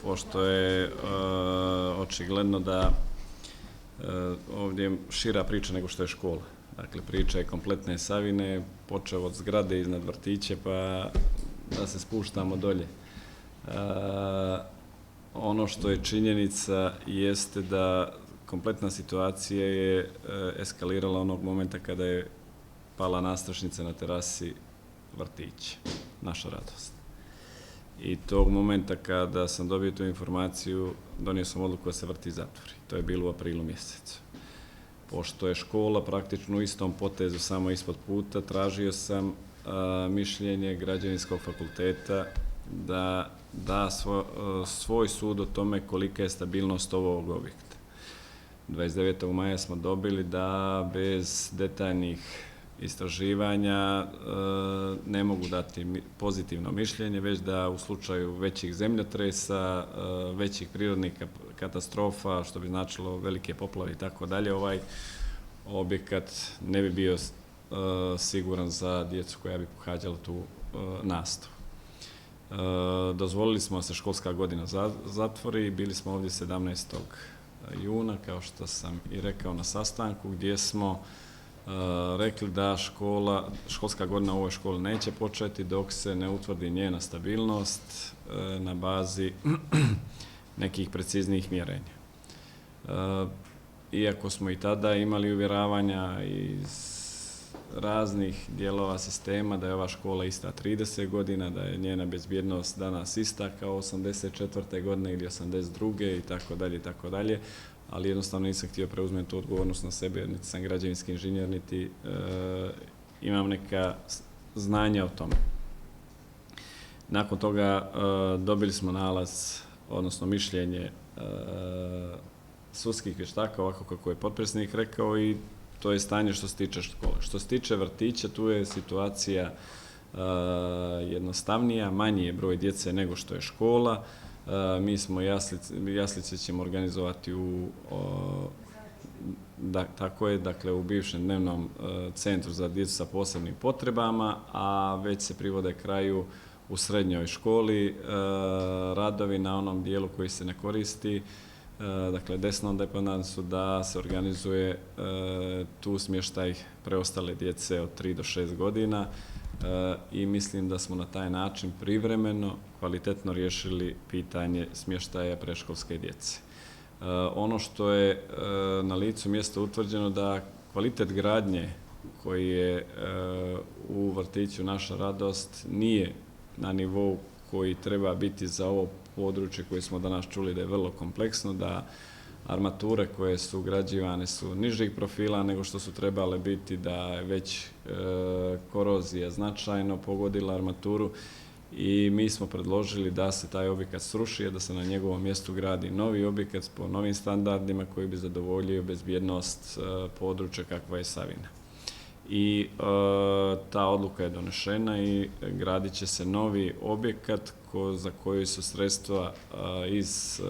pošto je očigledno da ovdje je šira priča nego što je škola. Dakle, priča je kompletne Savine, počeo od zgrade iznad vrtiće pa da se spuštamo dolje. Ono što je činjenica jeste da kompletna situacija je eskalirala onog momenta kada je pala nastrašnica na terasi vrtića. Naša radost. I tog momenta kada sam dobio tu informaciju, donio sam odluku da se vrtić zatvori. To je bilo u aprilu mjesecu. Pošto je škola praktično u istom potezu, samo ispod puta, tražio sam mišljenje Građevinskog fakulteta da da svoj sud o tome kolika je stabilnost ovog objekta. 29. maja smo dobili da bez detaljnih istraživanja ne mogu dati pozitivno mišljenje, već da u slučaju većih zemljotresa, većih prirodnih katastrofa, što bi značilo velike poplave i tako dalje, ovaj objekat ne bi bio siguran za djecu koja bi pohađala tu nastavu. Dozvolili smo da se školska godina zatvori, bili smo ovdje 17. juna, kao što sam i rekao na sastanku, gdje smo rekli da školska godina u ovoj školi neće početi dok se ne utvrdi njena stabilnost na bazi nekih preciznijih mjerenja. Iako smo i tada imali uvjeravanja iz raznih dijelova sistema da je ova škola ista 30 godina, da je njena bezbjednost danas ista kao 84. godine ili 82. i tako dalje, ali jednostavno nisam htio preuzeti tu odgovornost na sebe, niti sam građevinski inženjer, niti imam neka znanja o tome. Nakon toga dobili smo nalaz, odnosno mišljenje sudskih vještaka, ovako kako je potpredsjednik rekao, i to je stanje što se tiče škole. Što se tiče vrtića, tu je situacija jednostavnija, manji je broj djece nego što je škola. Mi smo jaslice ćemo organizovati u bivšem dnevnom centru za djecu sa posebnim potrebama, a već se privode kraju u srednjoj školi radovi na onom dijelu koji se ne koristi, dakle desnom dependansu, da se organizuje tu smještaj preostale djece od 3 do 6 godina i mislim da smo na taj način privremeno, kvalitetno riješili pitanje smještaja predškolske djece. Ono što je na licu mjesta utvrđeno da kvalitet gradnje koji je u vrtiću Naša radost nije na nivou koji treba biti za ovo područje koje smo danas čuli da je vrlo kompleksno, da armature koje su ugrađivane su nižih profila nego što su trebale biti, da je već korozija značajno pogodila armaturu i mi smo predložili da se taj objekat sruši, da se na njegovom mjestu gradi novi objekat po novim standardima koji bi zadovoljio bezbjednost područja kakva je Savina. I ta odluka je donešena i gradit će se novi objekat za koji su sredstva iz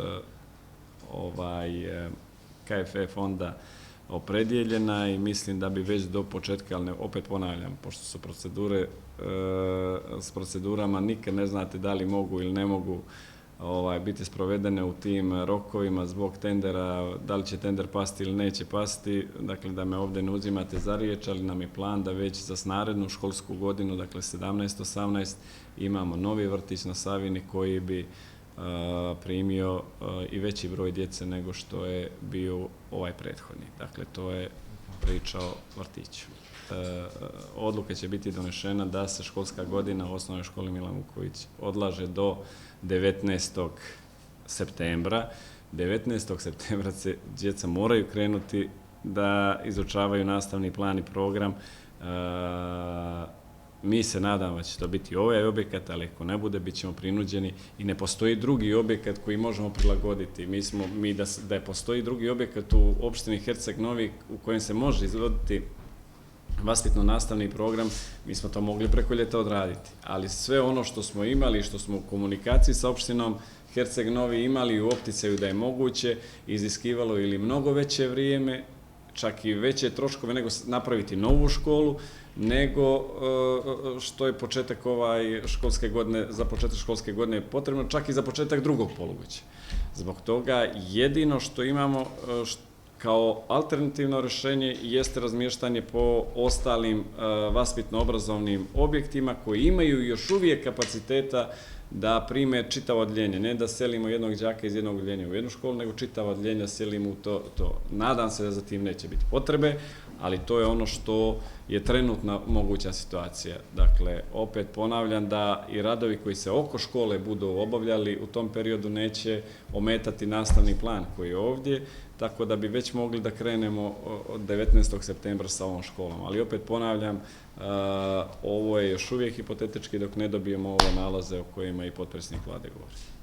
KFE fonda opredijeljena i mislim da bi već do početka, ali opet ponavljam, pošto su s procedurama nikad ne znate da li mogu ili ne mogu biti sprovedene u tim rokovima zbog tendera, da li će tender pasti ili neće pasti, dakle da me ovdje ne uzimate za riječ, ali nam je plan da već za narednu školsku godinu, dakle 17-18, imamo novi vrtić na Savini koji bi primio i veći broj djece nego što je bio ovaj prethodni. Dakle, to je priča o vrtiću. Odluka će biti donešena da se školska godina u osnovnoj školi Milan Vuković odlaže do 19. septembra. 19. septembra se djeca moraju krenuti da izučavaju nastavni plan i program. Mi se nadamo da će to biti ovaj objekat, ali ako ne bude, bit ćemo prinuđeni i ne postoji drugi objekat koji možemo prilagoditi. Da postoji drugi objekat u opštini Herceg Novi u kojem se može izvoditi vaspitno-nastavni program, mi smo to mogli preko ljeta odraditi. Ali sve ono što smo imali, što smo u komunikaciji sa opštinom Herceg Novi imali u opticaju da je moguće, iziskivalo ili mnogo veće vrijeme, čak i veće troškove nego napraviti novu školu, nego što je početak školske godine, za početak školske godine je potrebno, čak i za početak drugog polugodišta. Zbog toga jedino što imamo kao alternativno rješenje jeste razmještanje po ostalim vaspitno-obrazovnim objektima koji imaju još uvijek kapaciteta da prime čitavo odjeljenje, ne da selimo jednog đaka iz jednog odjeljenja u jednu školu, nego čitavo odjeljenja selimo u to. Nadam se da za tim neće biti potrebe, ali to je ono što je trenutna moguća situacija. Dakle, opet ponavljam da i radovi koji se oko škole budu obavljali u tom periodu neće ometati nastavni plan koji je ovdje, tako da bi već mogli da krenemo od 19. septembra sa ovom školom. Ali opet ponavljam, ovo je još uvijek hipotetički dok ne dobijemo ove nalaze o kojima i potpredsjednik Vlade govori.